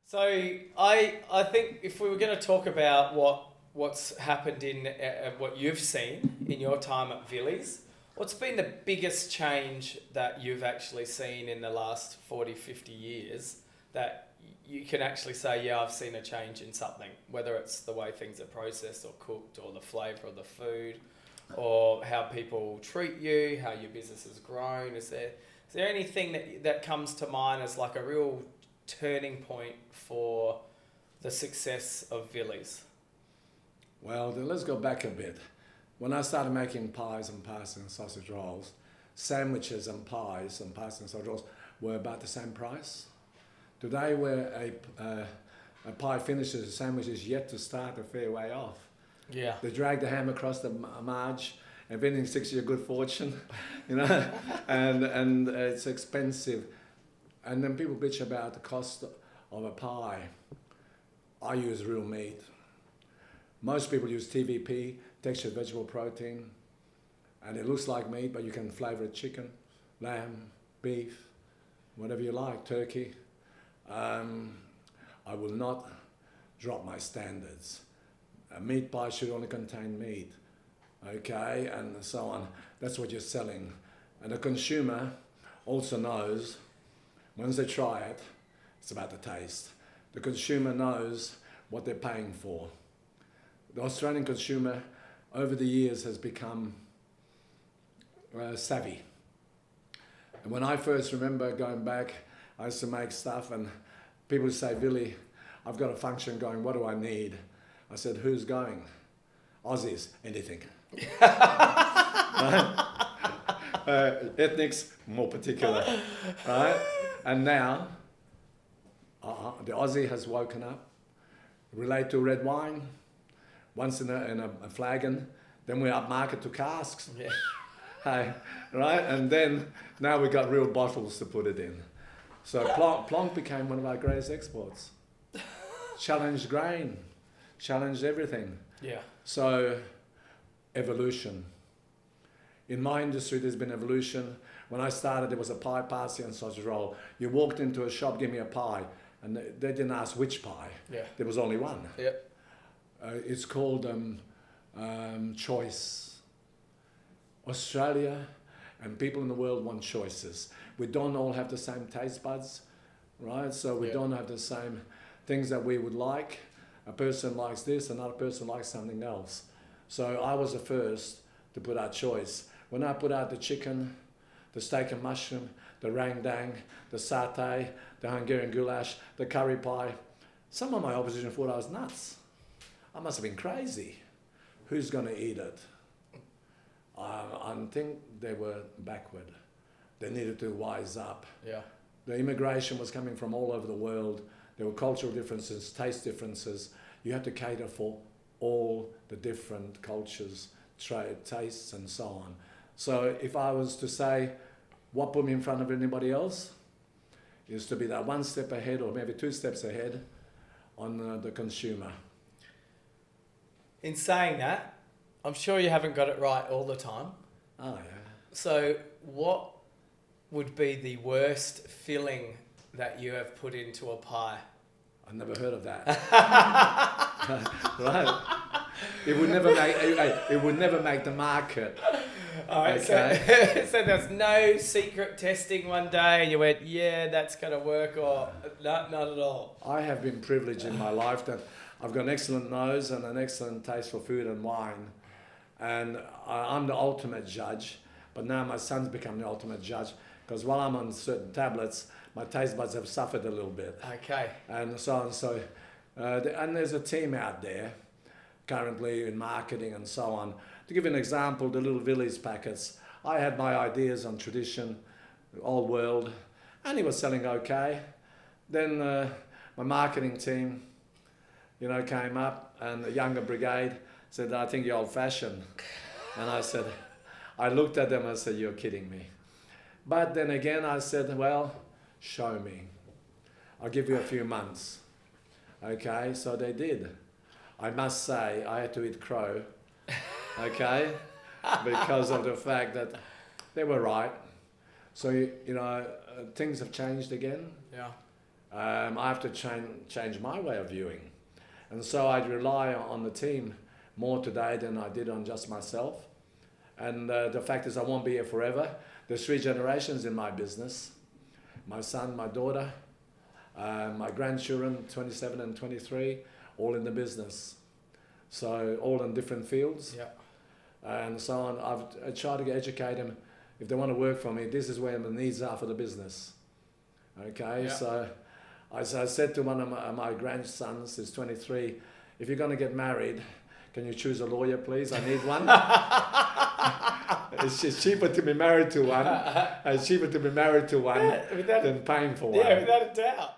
So I think if we were going to talk about what's happened in what you've seen in your time at Vilis, what's been the biggest change that you've actually seen in the last 40, 50 years that you can actually say, yeah, I've seen a change in something, whether it's the way things are processed or cooked or the flavour of the food or how people treat you, how your business has grown. Is there anything that comes to mind as like a real turning point for the success of Vilis? Well, then let's go back a bit. When I started making pies and pastas and sausage rolls, sandwiches and pies and pastas and sausage rolls were about the same price. Today, where a pie finishes, a sandwich is yet to start a fair way off. Yeah. They drag the ham across the marge, and if anything sticks you a good fortune, you know, and it's expensive. And then people bitch about the cost of a pie. I use real meat. Most people use TVP, textured vegetable protein, and it looks like meat, but you can flavour it chicken, lamb, beef, whatever you like, turkey. I will not drop my standards. A meat pie should only contain meat, okay, and so on. That's what you're selling. And the consumer also knows, once they try it, it's about the taste. The consumer knows what they're paying for. The Australian consumer, over the years, has become savvy. And when I first remember going back, I used to make stuff and people would say, Vili, I've got a function going, what do I need? I said, who's going? Aussies, anything. Right? Ethnics, more particular. Right? And now, the Aussie has woken up, relate to red wine, once in a flagon, then we're upmarket to casks. Yeah. Hey, right? And then now we've got real bottles to put it in. So Plonk became one of our greatest exports. Challenged grain, challenged everything. Yeah. So, evolution. In my industry, there's been evolution. When I started, there was a pie, pasty, and sausage roll. You walked into a shop, give me a pie, and they didn't ask which pie. Yeah. There was only one. Yep. It's called choice. Australia and people in the world want choices. We don't all have the same taste buds, right? So we don't have the same things that we would like. A person likes this, another person likes something else. So I was the first to put out choice. When I put out the chicken, the steak and mushroom, the rang-dang, the satay, the Hungarian goulash, the curry pie, some of my opposition thought I was nuts. I must have been crazy. Who's going to eat it? I think they were backward. They needed to wise up. Yeah. The immigration was coming from all over the world. There were cultural differences, taste differences. You had to cater for all the different cultures, tastes and so on. So if I was to say what put me in front of anybody else, is to be that one step ahead or maybe two steps ahead on the consumer. In saying that, I'm sure you haven't got it right all the time. Oh, yeah. So what would be the worst filling that you have put into a pie? I've never heard of that. Right. It would never make the market. All right, Okay. so there's no secret testing one day and you went, yeah, that's going to work, or not at all? I have been privileged in my life that I've got an excellent nose and an excellent taste for food and wine. And I'm the ultimate judge, but now my son's become the ultimate judge because while I'm on certain tablets, my taste buds have suffered a little bit. Okay. And so on. So, and there's a team out there currently in marketing and so on. To give you an example, the little Vilis packets, I had my ideas on tradition, old world, and he was selling okay. Then my marketing team, came up, and the younger brigade said, I think you're old-fashioned. And I looked at them and I said, you're kidding me. But then again, I said, well, show me. I'll give you a few months. Okay, so they did. I must say, I had to eat crow, okay, because of the fact that they were right. So, things have changed again. Yeah. I have to change my way of viewing. And so I rely on the team more today than I did on just myself. And the fact is I won't be here forever. There's 3 generations in my business. My son, my daughter, my grandchildren, 27 and 23, all in the business. So all in different fields. Yeah. And so on. I try to educate them. If they want to work for me, this is where the needs are for the business. Okay, Yeah. so I said to one of my grandsons, who's 23, if you're going to get married, can you choose a lawyer, please? I need one. It's cheaper to be married to one. It's cheaper to be married to one than paying for one. Yeah, without a doubt.